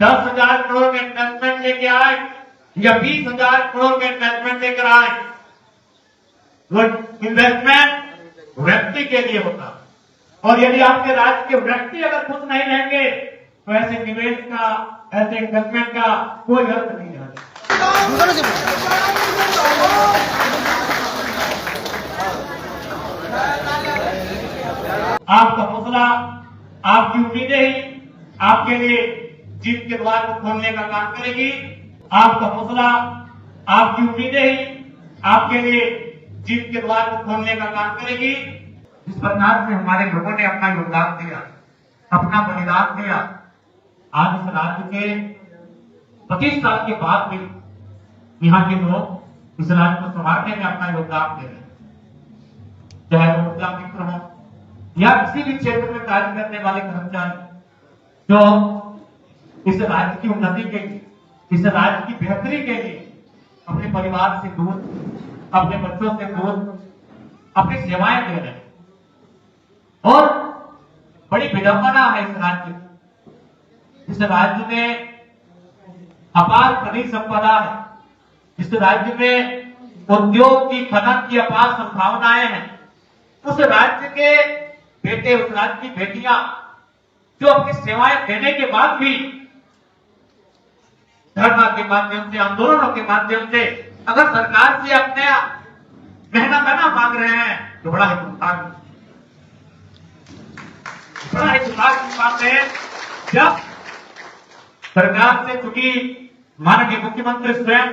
10,000 करोड़ के इन्वेस्टमेंट लेके आए या 20,000 करोड़ के इन्वेस्टमेंट लेकर आए, वो इन्वेस्टमेंट व्यक्ति के लिए होता। और यदि आपके राज्य के व्यक्ति अगर खुश नहीं रहेंगे तो ऐसे निवेश का, ऐसे इन्वेस्टमेंट का कोई अर्थ नहीं रहेगा। आपका हौसला, आपकी उम्मीदें ही आपके लिए जीत के द्वार को खोलने का काम करेगी। आपका हौसला, आपकी उम्मीदें ही आपके लिए जीत के द्वार को खोलने का काम करेगी। इस प्रकार से हमारे लोगों ने अपना योगदान दिया, अपना बलिदान दिया। आज इस राज्य के 25 साल के बाद भी यहाँ के लोग इस राज्य को संभालने में अपना योगदान दे रहे हैं, चाहे वो ऊर्जा मित्र हो या किसी भी क्षेत्र में कार्य करने वाले कर्मचारी, जो इस राज्य की उन्नति के लिए, इस राज्य की बेहतरी के लिए अपने परिवार से दूर, अपने बच्चों से दूर अपनी सेवाएं दे रहे हैं। और बड़ी विडंबना है इस राज्य की। इस राज्य में अपार खनिज संपदा है, इस राज्य में उद्योग की, खनन की अपार संभावनाएं हैं। उस राज्य के बेटे, उस राज्य की बेटियां जो अपनी सेवाएं देने के बाद भी धरना के माध्यम से, आंदोलनों के माध्यम से अगर सरकार से अपने महीना मांग रहे हैं तो बड़ा ही दुर्भाग्य की बात है। जब सरकार से, चूंकि माननीय मुख्यमंत्री स्वयं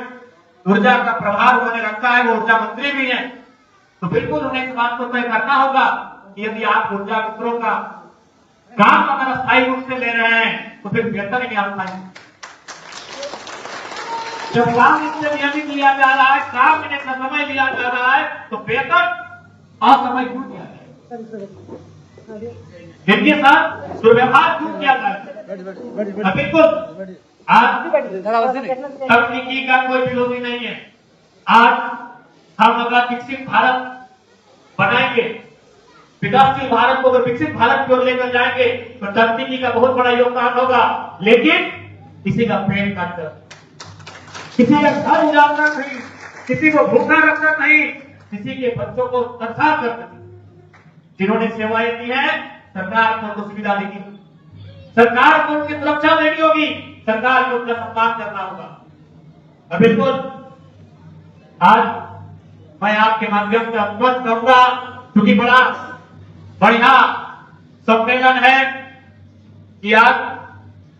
ऊर्जा का प्रभार उन्होंने रखा है, वो ऊर्जा मंत्री भी हैं, तो बिल्कुल उन्हें इस बात को तय करना होगा कि यदि आप ऊर्जा मित्रों का काम अगर स्थायी रूप से ले रहे हैं तो फिर वेतन भी अस्थायी। जब काम इनसे नियमित लिया जा रहा है, काम इन्हें समय लिया जा रहा है, तो वेतन असमय क्यों दिया जाए, इनके साथ दुर्व्यवहार क्यों किया जाए। बिल्कुल आज तकनीकी का कोई विरोधी नहीं है। आज हम अगर विकसित भारत बनाएंगे, विकासशील भारत को अगर विकसित भारत की ओर लेकर जाएंगे तो तकनीकी का बहुत बड़ा योगदान होगा। लेकिन किसी का पेट काटकर, किसी का घर उजाड़ना नहीं, किसी को भूखा रखना नहीं, किसी के बच्चों को तरसा कर नहीं। जिन्होंने सेवाएं दी है, सरकार को उनको सुविधा देगी, सरकार को उनकी सुरक्षा देनी होगी, सरकार को उनका सम्मान करना होगा। बिल्कुल आज मैं आपके माध्यम से अनुरोध करूंगा, क्योंकि बड़ा बढ़िया सम्मेलन है कि आज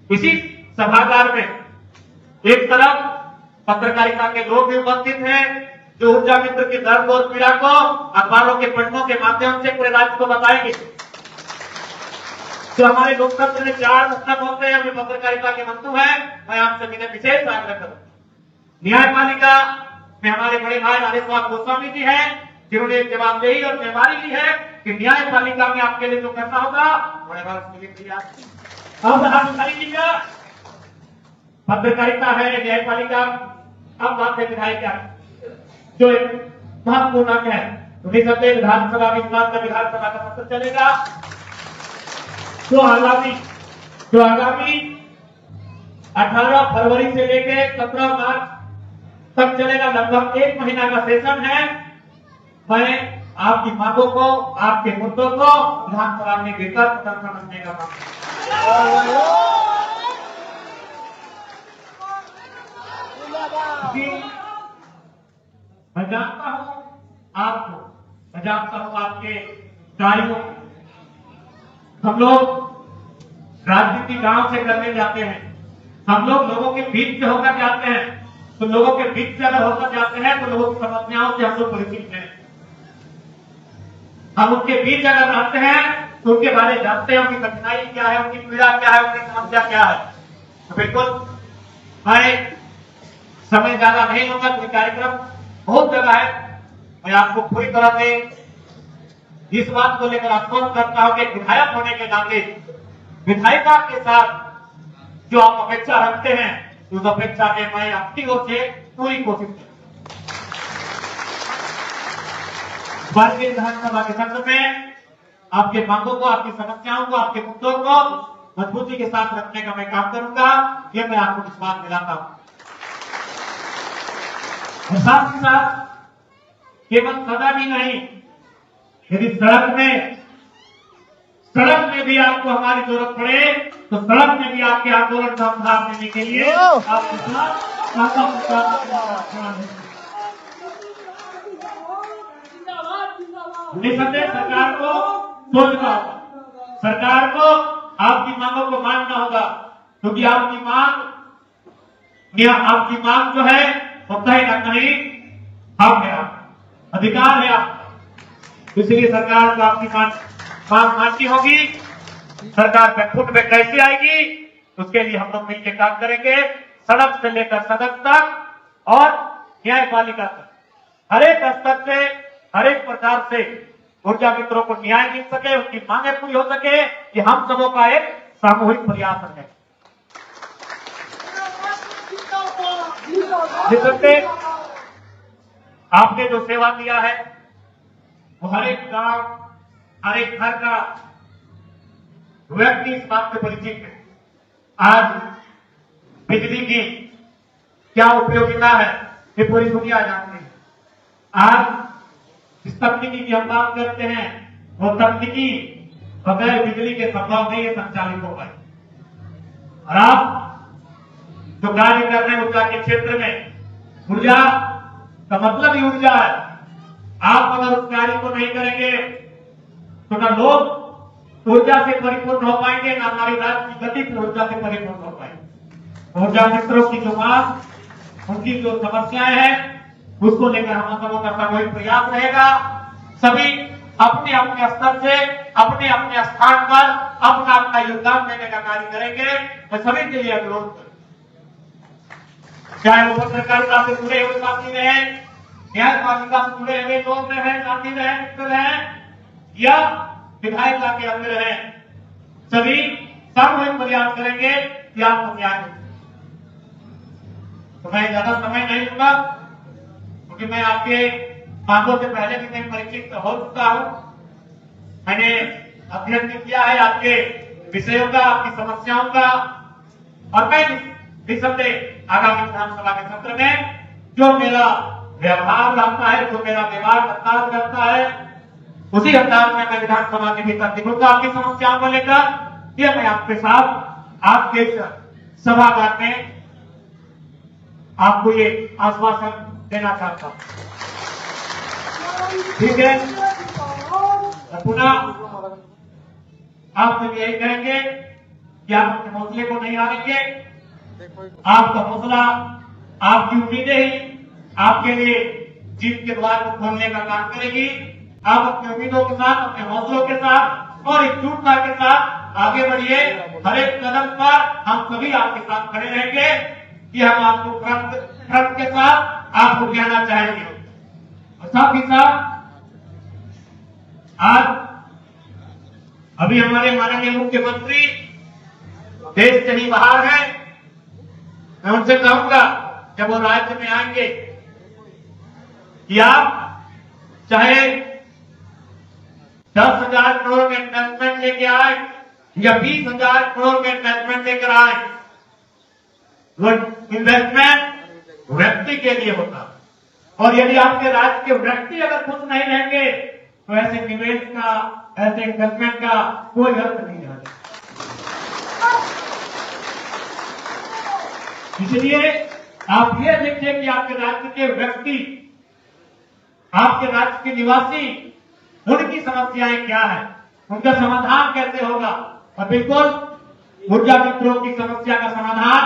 इसी सभागार में एक तरफ पत्रकारिता के लोग भी उपस्थित हैं जो ऊर्जा मित्र के दर्द और पीड़ा को अखबारों के पन्नों के माध्यम से पूरे राज्य को बताएंगे। जो हमारे लोकतंत्र में 4 पुस्तक होते हैं, हमें पत्रकारिता के मंतु है। मैं आपसे मेरे विशेष आग्रह करूं, न्यायपालिका में हमारे बड़े भाई राधेश्याम गोस्वामी जी हैं, जिन्होंने जवाबदेही और जिम्मेदारी ली है कि न्यायपालिका में आपके लिए जो करना होगा बड़े भाई उसके लिए कीजिएगा। पत्रकारिता है, न्यायपालिका, अब बात है विधायिका, जो एक महत्वपूर्ण अंग है। 19 विधानसभा में विधानसभा का सत्र चलेगा, जो आगामी 18 फरवरी से लेकर 17 मार्च तक चलेगा। लगभग 1 महीना का सेशन है। मैं आपकी मांगों को, आपके मुद्दों को विधानसभा में बेहतर समझने का काम मैं जानता हूं आपको, मैं जानता हूं आपके कार्यों। हम लोग राजनीति गांव से करने जाते हैं, हम लोग लोगों के बीच से होकर जाते हैं, तो लोगों के बीच से अगर होकर जाते हैं तो लोगों की समस्याओं से हम लोग परिचित हैं। हम उनके बीच अगर रहते हैं तो उनके बारे में जानते हैं, उनकी कठिनाई क्या है, उनकी पीड़ा क्या है, उनकी समस्या क्या है। तो बिल्कुल मैं समय ज्यादा नहीं होगा, क्योंकि कार्यक्रम बहुत जगह है। मैं आपको पूरी तरह से इस बात को लेकर आश्वस्त करता हूं कि विधायक होने के नाते विधायिका के साथ जो आप अपेक्षा रखते हैं, उस अपेक्षा में मैं अपनी ओर से पूरी कोशिश करूंगा। भारतीय विधानसभा के सत्र में आपके मांगों को, आपकी समस्याओं को, आपके मुद्दों को मजबूती के साथ रखने का मैं काम करूंगा, ये मैं आपको विश्वास दिलाता हूं। और साथ ही साथ केवल सदन ही नहीं, यदि सड़क में भी आपको हमारी जरूरत पड़े तो सड़क में भी आपके आंदोलन का साथ देने के लिए आपके साथ निसंदेह सरकार को सोचना होगा, सरकार को आपकी मांगों को मानना होगा, क्योंकि आपकी मांग जो है वो कहीं ना कहीं हक है, अधिकार है आपका। इसलिए सरकार को आपकी मांग माननी होगी। सरकार बैकफुट में कैसे आएगी, उसके लिए हम लोग मिलकर काम करेंगे। सड़क से लेकर सदन तक और न्यायपालिका तक हर एक स्तर से, हर एक प्रकार से ऊर्जा मित्रों को न्याय मिल सके, उनकी मांगे पूरी हो सके, कि हम सबों का एक सामूहिक प्रयास है। जिससे आपने जो सेवा दिया है वो हर एक गांव, हर एक घर का व्यक्ति इस बात से परिचित है। आज बिजली की क्या उपयोगिता है ये पूरी दुनिया जानती है। आज इस तकनीकी की हम बात करते हैं, वो तकनीकी बगैर बिजली के संभव नहीं है संचालित हो पाए। और आप जो कार्य कर रहे हैं ऊर्जा के क्षेत्र में, ऊर्जा का मतलब ही ऊर्जा है। आप अगर उस कार्य को नहीं करेंगे तो न लोग ऊर्जा से परिपूर्ण हो पाएंगे, न हमारी राज्य की गति फिर ऊर्जा से परिपूर्ण हो पाएंगे। ऊर्जा मित्रों की जो मांग, उनकी जो समस्याएं हैं, उसको लेकर हम सबों का सामूहिक प्रयास रहेगा। सभी अपने अपने स्तर से, अपने अपने स्थान पर अपना अपना योगदान देने का कार्य करेंगे। मैं सभी के लिए अनुरोध करूं, चाहे वो सरकारिता से जुड़े हुए साथी रहे, न्यायपालिका से जुड़े हुए लोग रहे, साथी रहे, मित्र रहे, या विधायिका के अंदर है, सभी सामूहिक प्रयास करेंगे कि आपको न्याय मिले। तो मैं ज्यादा समय नहीं लूंगा, क्योंकि मैं आपके मांगों से पहले भी मैं परिचित हो चुका हूं। मैंने अध्ययन किया है आपके विषयों का, आपकी समस्याओं का, और मैं निसंदेह आगामी विधानसभा के सत्र में जो मेरा व्यवहार रहता है, जो मेरा व्यवहार अंदाज रहता है, उसी अंदाज में मैं विधानसभा के भीतर दिखूंगा आपकी समस्याओं को लेकर। ये मैं आपके साथ आपके सभागार में आपको ये आश्वासन देना चाहता हूं, ठीक है। पुनः आप सब यही करेंगे कि आप अपने हौसले को नहीं हारेंगे। आपका हौसला, आपकी उम्मीदें ही आपके लिए जीत के द्वार को खोलने का काम करेगी। आप अपनी उम्मीदों के साथ, अपने हौसलों के साथ और एकजुटता के साथ आगे बढ़िए। हर एक कदम पर हम सभी आपके साथ खड़े रहेंगे कि हम आपको फ्रंट के साथ आपको कहना चाहेंगे। और साथ ही साथ आज अभी हमारे माननीय मुख्यमंत्री देश से ही बाहर हैं। मैं उनसे कहूंगा जब वो राज्य में आएंगे कि आप चाहे 10,000 करोड़ में इन्वेस्टमेंट लेके आए या 20,000 करोड़ में इन्वेस्टमेंट लेकर आए, वो इन्वेस्टमेंट व्यक्ति के लिए होता। और यदि आपके राज्य के व्यक्ति अगर खुश नहीं रहेंगे तो ऐसे निवेश का, ऐसे इन्वेस्टमेंट का कोई अर्थ नहीं रहा। इसलिए आप ये देखिए कि आपके राज्य के व्यक्ति, आपके राज्य के निवासी, उनकी समस्याएं क्या है, उनका समाधान कैसे होगा। और बिल्कुल ऊर्जा मित्रों की समस्या का समाधान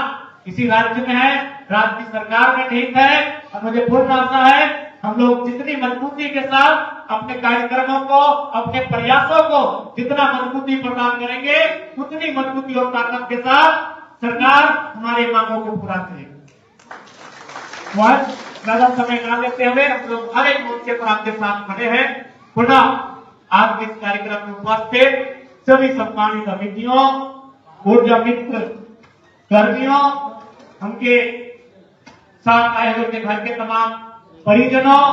इसी राज्य में है, राज्य की सरकार में निहित है। और मुझे पूर्ण आशा है हम लोग जितनी मजबूती के साथ अपने कार्यक्रमों को, अपने प्रयासों को जितना मजबूती प्रदान करेंगे, उतनी मजबूती और ताकत के साथ सरकार हमारे मांगों को पूरा करेगी। ज्यादा समय न लेते हुए हम लोग हर एक मोर्चे पर आपके साथ खड़े हैं। पुनः आज इस कार्यक्रम में उपस्थित सभी सम्मानित अतिथियों, ऊर्जा मित्र कर्मियों, उनके साथ आए हुए उनके घर के तमाम परिजनों,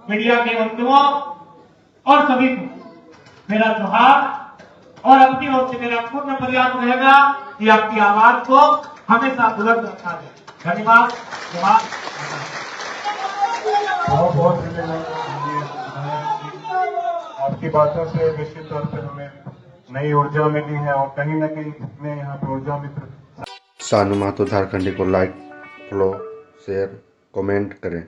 मीडिया के बंधुओं और सभी को मेरा जोहार, और अपनी ओर से मेरा पूर्ण प्रयास रहेगा कि आपकी आवाज को हमेशा बुलंद रखा जाए। धन्यवाद। जवाब बहुत बहुत धन्यवाद। आपकी बातों से निश्चित तौर पर हमें नई ऊर्जा मिली है और कहीं न कहीं इसमें यहाँ पे ऊर्जा मित्र सानू महतो झारखंडी को लाइक, फॉलो, शेयर, कमेंट करें।